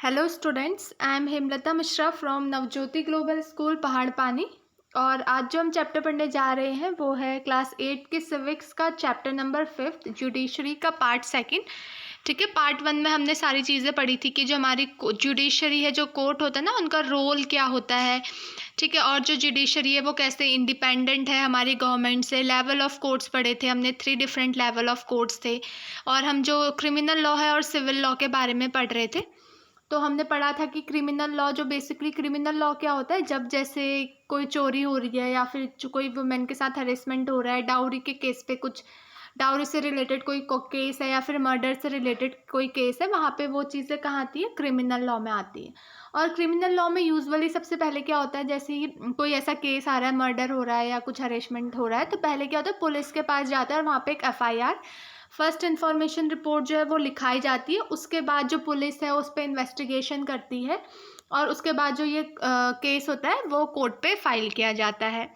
Hello students, I am Hemlata Mishra from Navjyoti global school पहाड़ पानी। और आज जो हम चैप्टर पढ़ने जा रहे हैं वो है क्लास 8 के सिविक्स का चैप्टर नंबर 5 जुडिशरी का पार्ट सेकंड। ठीक है, पार्ट 1 में हमने सारी चीज़ें पढ़ी थी कि जो हमारी जुडिशरी है, जो कोर्ट होता है ना, उनका रोल क्या होता है। ठीक है, और जो जुडिशरी है वो कैसे इंडिपेंडेंट है हमारी गवर्नमेंट से। लेवल ऑफ कोर्ट्स पढ़े थे हमने, 3 डिफरेंट लेवल ऑफ कोर्ट्स थे। और हम जो क्रिमिनल लॉ है और सिविल लॉ के बारे में पढ़ रहे थे। तो हमने पढ़ा था कि क्रिमिनल लॉ, जो बेसिकली क्रिमिनल लॉ क्या होता है, जब जैसे कोई चोरी हो रही है या फिर जो कोई वुमेन के साथ हरेसमेंट हो रहा है, डाउरी के केस पे, कुछ डाउरी से रिलेटेड कोई केस है या फिर मर्डर से रिलेटेड कोई केस है, वहाँ पे वो चीज़ें कहाँ आती है, क्रिमिनल लॉ में आती है। और क्रिमिनल लॉ में यूजुअली सबसे पहले क्या होता है, जैसे ही कोई ऐसा केस आ रहा है, मर्डर हो रहा है या कुछ हरेसमेंट हो रहा है, तो पहले क्या होता है, पुलिस के पास जाता है और वहाँ पे एक एफआईआर, फर्स्ट इन्फॉर्मेशन रिपोर्ट जो है वो लिखाई जाती है। उसके बाद जो पुलिस है उस पर इन्वेस्टिगेशन करती है और उसके बाद जो ये केस होता है वो कोर्ट पे फाइल किया जाता है।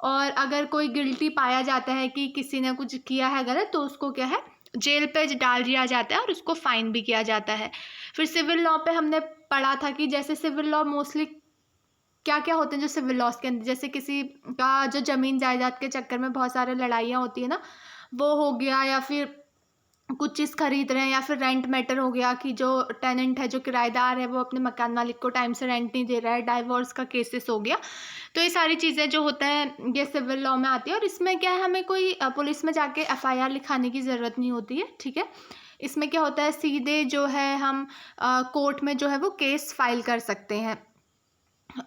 और अगर कोई गिल्टी पाया जाता है कि किसी ने कुछ किया है गलत, तो उसको क्या है, जेल पे डाल दिया जाता है और उसको फाइन भी किया जाता है। फिर सिविल लॉ पे हमने पढ़ा था कि जैसे सिविल लॉ मोस्टली क्या क्या होते हैं जो सिविल लॉज के अंदर, जैसे किसी का जो ज़मीन जायदाद के चक्कर में बहुत सारे लड़ाइयाँ होती है ना, वो हो गया, या फिर कुछ चीज़ खरीद रहे हैं, या फिर रेंट मैटर हो गया कि जो टेनेंट है, जो किराएदार है, वो अपने मकान मालिक को टाइम से रेंट नहीं दे रहा है, डाइवोर्स का केसेस हो गया। तो ये सारी चीज़ें जो होता है ये सिविल लॉ में आती है। और इसमें क्या है, हमें कोई पुलिस में जाके एफआईआर लिखाने की ज़रूरत नहीं होती है। ठीक है, इसमें क्या होता है, सीधे जो है हम कोर्ट में जो है वो केस फाइल कर सकते हैं।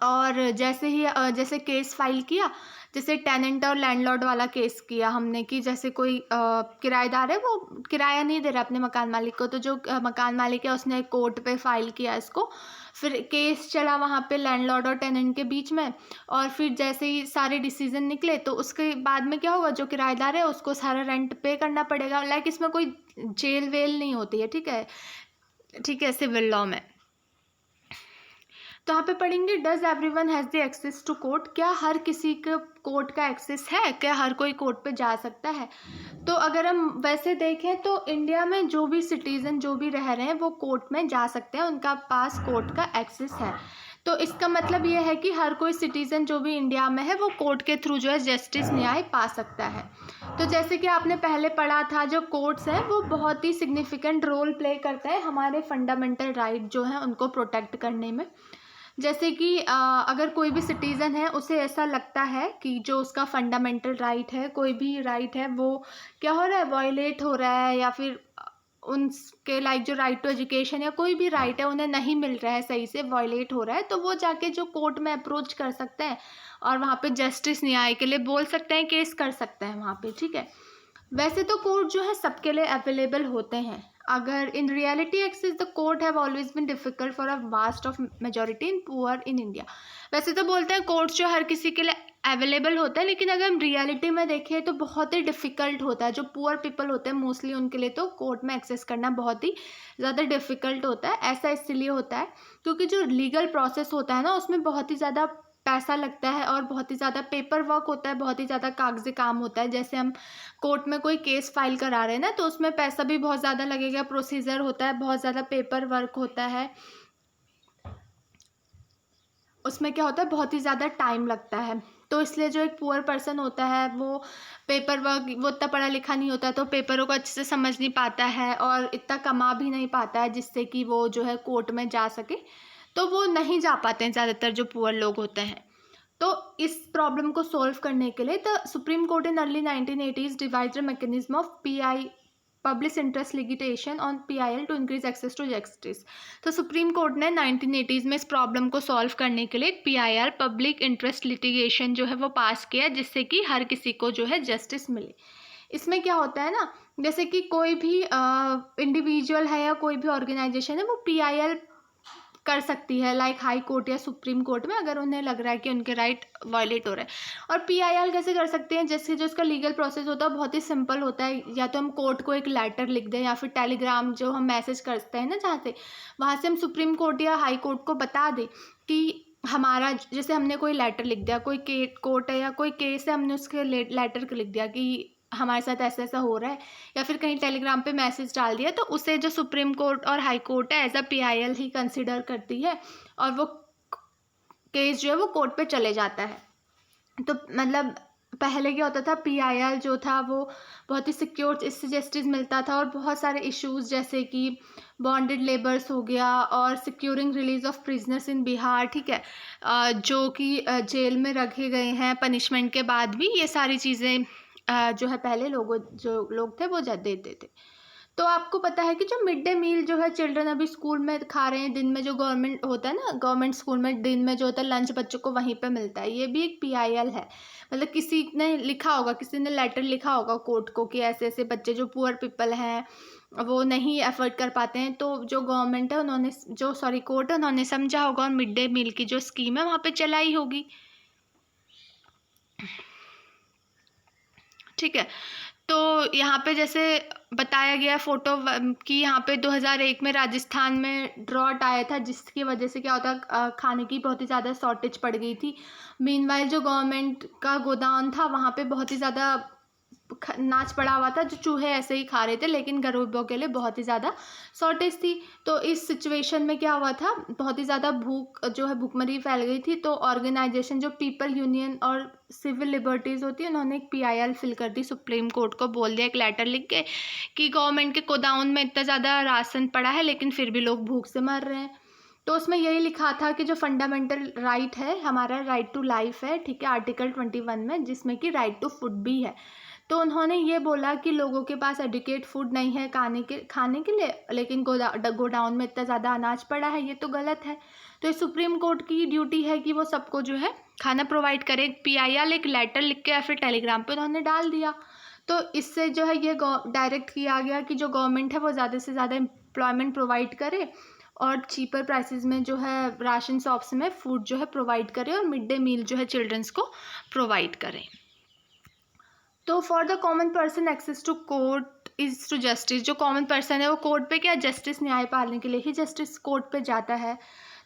और जैसे ही जैसे केस फाइल किया, जैसे टेनेंट और लैंडलॉर्ड वाला केस किया हमने कि जैसे कोई किराएदार है, वो किराया नहीं दे रहा अपने मकान मालिक को, तो जो मकान मालिक है उसने कोर्ट पे फाइल किया इसको। फिर केस चला वहाँ पे लैंडलॉर्ड और टेनेंट के बीच में। और फिर जैसे ही सारे डिसीजन निकले तो उसके बाद में क्या होगा, जो किराएदार है उसको सारा रेंट पे करना पड़ेगा। लाइक इसमें कोई जेल वेल नहीं होती है। ठीक है, ठीक है, सिविल लॉ में। तो यहाँ पे पढ़ेंगे, does everyone has the access to court, क्या हर किसी को कोर्ट का एक्सेस है, क्या हर कोई कोर्ट पे जा सकता है। तो अगर हम वैसे देखें तो इंडिया में जो भी सिटीज़न जो भी रह रहे हैं वो कोर्ट में जा सकते हैं, उनका पास कोर्ट का एक्सेस है। तो इसका मतलब ये है कि हर कोई सिटीज़न जो भी इंडिया में है वो कोर्ट के थ्रू जो है जस्टिस न्याय पा सकता है। तो जैसे कि आपने पहले पढ़ा था, जो कोर्ट्स हैं वो बहुत ही सिग्निफिकेंट रोल प्ले करता है हमारे फंडामेंटल राइट जो हैं उनको प्रोटेक्ट करने में। जैसे कि अगर कोई भी सिटीज़न है, उसे ऐसा लगता है कि जो उसका फंडामेंटल राइट है, कोई भी राइट है, वो क्या हो रहा है, वायलेट हो रहा है, या फिर उनके लाइक जो राइट टू एजुकेशन या कोई भी राइट है उन्हें नहीं मिल रहा है, सही से वायलेट हो रहा है, तो वो जाके जो कोर्ट में अप्रोच कर सकते हैं और वहाँ पे जस्टिस न्याय के लिए बोल सकते हैं, केस कर सकते हैं वहाँ पे। ठीक है, वैसे तो कोर्ट जो है सबके लिए अवेलेबल होते हैं। अगर in reality access the court have always been difficult for a vast of majority in poor in India. वैसे तो बोलते हैं कोर्ट जो हर किसी के लिए अवेलेबल होता है, लेकिन अगर हम रियलिटी में देखें तो बहुत ही डिफ़िकल्ट होता है। जो पुअर पीपल होते हैं मोस्टली, उनके लिए तो कोर्ट में एक्सेस करना बहुत ही ज़्यादा डिफ़िकल्ट होता है। ऐसा इसलिए होता है क्योंकि जो लीगल प्रोसेस होता है ना, उसमें बहुत ही ज़्यादा पैसा लगता है और बहुत ही ज़्यादा पेपर वर्क होता है, बहुत ही ज़्यादा कागजी काम होता है। जैसे हम कोर्ट में कोई केस फाइल करा रहे हैं ना, तो उसमें पैसा भी बहुत ज़्यादा लगेगा, प्रोसीजर होता है, बहुत ज़्यादा पेपर वर्क होता है, उसमें क्या होता है, बहुत ही ज़्यादा टाइम लगता है। तो इसलिए जो एक पुअर पर्सन होता है वो पेपर वर्क, वो इतना पढ़ा लिखा नहीं होता, तो पेपरों को अच्छे से समझ नहीं पाता है और इतना कमा भी नहीं पाता है जिससे कि वो जो है कोर्ट में जा सके। तो वो नहीं जा पाते हैं ज़्यादातर जो पुअर लोग होते हैं। तो इस प्रॉब्लम को सॉल्व करने के लिए the Supreme Court in early 1980s divide the mechanism of PI, public interest litigation on PIL to increase access to justice. तो सुप्रीम कोर्ट ने 1980s में इस प्रॉब्लम को सॉल्व करने के लिए पीआईएल, पब्लिक इंटरेस्ट लिटिगेशन जो है वो पास किया, जिससे कि हर किसी को जो है जस्टिस मिले। इसमें क्या होता है ना, जैसे कि कोई भी इंडिविजुअल है या कोई भी ऑर्गेनाइजेशन है, वो पीआईएल कर सकती है, लाइक हाई कोर्ट या सुप्रीम कोर्ट में, अगर उन्हें लग रहा है कि उनके राइट वायलेट हो रहा है। और पीआईएल कैसे कर सकते हैं, जैसे जो उसका लीगल प्रोसेस होता है बहुत ही सिंपल होता है। या तो हम कोर्ट को एक लेटर लिख दें, या फिर टेलीग्राम जो हम मैसेज करते हैं ना जहाँ से, वहाँ से हम सुप्रीम कोर्ट या हाई कोर्ट को बता दें कि हमारा, जैसे हमने कोई लेटर लिख दिया, कोई कोर्ट है या कोई केस है, हमने उसके लेटर को लिख दिया कि हमारे साथ ऐसा ऐसा हो रहा है, या फिर कहीं टेलीग्राम पे मैसेज डाल दिया, तो उसे जो सुप्रीम कोर्ट और हाई कोर्ट है एज अ PIL ही कंसिडर करती है और वो केस जो है वो कोर्ट पे चले जाता है। तो मतलब पहले क्या होता था, PIL जो था वो बहुत ही सिक्योर, इससे जस्टिस मिलता था और बहुत सारे इश्यूज जैसे कि बॉन्डेड लेबर्स हो गया और सिक्योरिंग रिलीज ऑफ प्रिजनर्स इन बिहार, ठीक है, जो कि जेल में रखे गए हैं पनिशमेंट के बाद भी, ये सारी चीज़ें जो है पहले जो लोग थे वो देते थे। तो आपको पता है कि जो मिड डे मील जो है चिल्ड्रन अभी स्कूल में खा रहे हैं, दिन में जो गवर्नमेंट होता है ना, गवर्नमेंट स्कूल में दिन में जो होता है लंच बच्चों को वहीं पे मिलता है, ये भी एक PIL है। मतलब किसी ने लिखा होगा, किसी ने लेटर लिखा होगा कोर्ट को कि ऐसे ऐसे बच्चे जो पुअर पीपल हैं वो नहीं एफर्ट कर पाते हैं, तो जो गवर्नमेंट है उन्होंने कोर्ट है उन्होंने समझा होगा और मिड डे मील की जो स्कीम है वहाँ पे चलाई होगी, ठीक है। तो यहाँ पे जैसे बताया गया फोटो कि यहाँ पे 2001 में राजस्थान में ड्रॉट आया था, जिसकी वजह से क्या होता, खाने की बहुत ही ज़्यादा शॉर्टेज पड़ गई थी। मीनवाइल जो गवर्नमेंट का गोदाम था वहाँ पे बहुत ही ज़्यादा नाच पड़ा हुआ था, जो चूहे ऐसे ही खा रहे थे, लेकिन गरीबों के लिए बहुत ही ज़्यादा शॉर्टेज थी। तो इस सिचुएशन में क्या हुआ था, बहुत ही ज़्यादा भूखमरी फैल गई थी। तो ऑर्गेनाइजेशन जो पीपल यूनियन और सिविल लिबर्टीज़ होती है, उन्होंने एक PIL फिल कर दी, सुप्रीम कोर्ट को बोल दिया एक लेटर लिख के कि गवर्नमेंट के गोडाउन में इतना ज़्यादा राशन पड़ा है लेकिन फिर भी लोग भूख से मर रहे हैं। तो उसमें यही लिखा था कि जो फंडामेंटल राइट है हमारा, राइट टू लाइफ है, ठीक है, आर्टिकल 21 में, जिसमें कि राइट टू फूड भी है। तो उन्होंने ये बोला कि लोगों के पास एडिक्वेट फूड नहीं है खाने के लिए, लेकिन गोडाउन में इतना ज़्यादा अनाज पड़ा है, ये तो गलत है। तो ये सुप्रीम कोर्ट की ड्यूटी है कि वो सबको जो है खाना प्रोवाइड करे। PIL एक लेटर लिख के या फिर टेलीग्राम पे उन्होंने डाल दिया। तो इससे जो है ये डायरेक्ट किया गया कि जो गवर्नमेंट है वो ज़्यादा से ज़्यादा एम्प्लॉयमेंट प्रोवाइड करे और चीपर प्राइसेस में जो है राशन शॉप्स में फूड जो है प्रोवाइड करे और मिड डे मील जो है चिल्ड्रंस को प्रोवाइड करें। तो for the common person access to court is to justice, जो कॉमन पर्सन है वो कोर्ट पे क्या, जस्टिस न्याय पाने के लिए ही जस्टिस कोर्ट पे जाता है।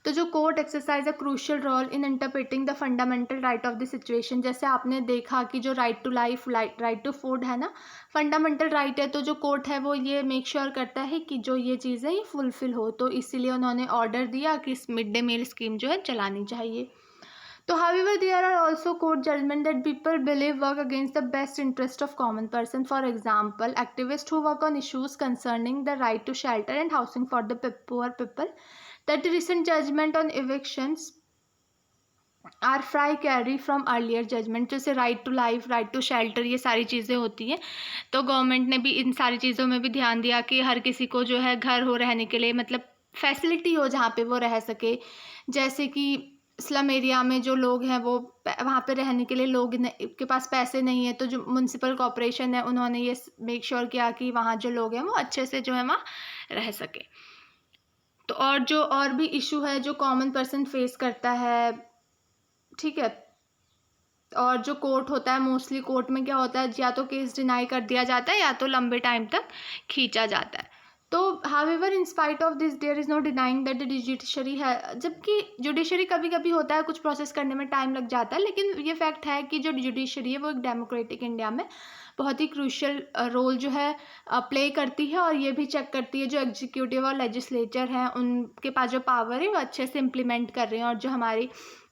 तो जो court exercise a crucial role in interpreting the fundamental right of the situation, जैसे आपने देखा कि जो right to life, right to food है ना, फंडामेंटल राइट है, तो जो कोर्ट है वो ये मेक श्योर करता है कि जो ये चीज़ें ये फुलफिल हो। तो इसीलिए उन्होंने ऑर्डर दिया कि इस मिड डे मील स्कीम जो है चलानी चाहिए। So, however, there are also court judgment that people believe work against the best interest of common person. For example, activists who work on issues concerning the right to shelter and housing for the poor people. That recent judgment on evictions are free carry from earlier judgment, जैसे right to life, right to shelter, ये सारी चीज़ें होती हैं। तो government ने भी इन सारी चीज़ों में भी ध्यान दिया कि हर किसी को जो है घर हो रहने के लिए, मतलब फैसिलिटी हो जहाँ पे वो रह सके। जैसे कि स्लम एरिया में जो लोग हैं वो वहाँ पे रहने के लिए लोग के पास पैसे नहीं है, तो जो म्यूनसिपल कॉर्पोरेशन है उन्होंने ये मेक श्योर किया कि वहाँ जो लोग हैं वो अच्छे से जो है वहाँ रह सके। तो और भी इशू है जो कॉमन पर्सन फेस करता है, ठीक है। और जो कोर्ट होता है, मोस्टली कोर्ट में क्या होता है, या तो केस डिनाई कर दिया जाता है या तो लंबे टाइम तक खींचा जाता है। तो however in spite of this there is no denying that the judiciary है, जबकि जुडिशरी कभी कभी होता है कुछ प्रोसेस करने में टाइम लग जाता है, लेकिन ये फैक्ट है कि जो जुडिशरी है वो एक डेमोक्रेटिक इंडिया में बहुत ही क्रूशियल रोल जो है प्ले करती है, और ये भी चेक करती है जो एग्जीक्यूटिव और लेजिस्लेचर हैं उनके पास जो पावर है वो अच्छे से इम्प्लीमेंट कर रहे हैं और जो हमारी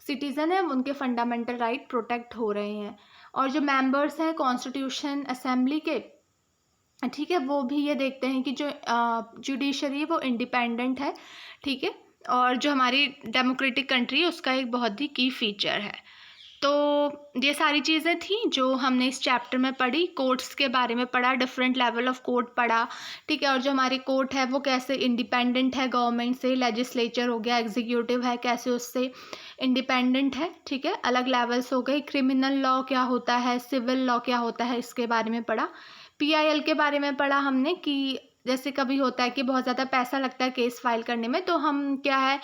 सिटीज़न है उनके फंडामेंटल राइट प्रोटेक्ट हो रहे हैं। और जो मेंबर्स हैं कॉन्स्टिट्यूशन असेंबली के, ठीक है, वो भी ये देखते हैं कि जो जुडिशरी है वो इंडिपेंडेंट है, ठीक है, और जो हमारी डेमोक्रेटिक कंट्री है उसका एक बहुत ही की फीचर है। तो ये सारी चीज़ें थी जो हमने इस चैप्टर में पढ़ी। कोर्ट्स के बारे में पढ़ा, डिफरेंट लेवल ऑफ कोर्ट पढ़ा, ठीक है, और जो हमारी कोर्ट है वो कैसे इंडिपेंडेंट है गवर्नमेंट से, लेजिस्लेचर हो गया, एग्जीक्यूटिव है कैसे उससे इंडिपेंडेंट है, ठीक है, अलग लेवल्स हो गए। क्रिमिनल लॉ क्या होता है, सिविल लॉ क्या होता है, इसके बारे में पढ़ा। PIL के बारे में पढ़ा हमने कि जैसे कभी होता है कि बहुत ज़्यादा पैसा लगता है केस फाइल करने में, तो हम क्या है,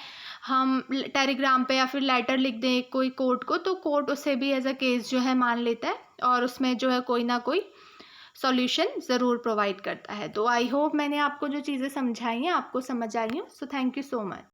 हम टेलीग्राम पे या फिर लेटर लिख दें कोई कोर्ट को, तो कोर्ट उसे भी एज अ केस जो है मान लेता है और उसमें जो है कोई ना कोई सॉल्यूशन ज़रूर प्रोवाइड करता है। तो आई होप मैंने आपको जो चीज़ें समझाई हैं आपको समझ आई हैं। So thank you so much.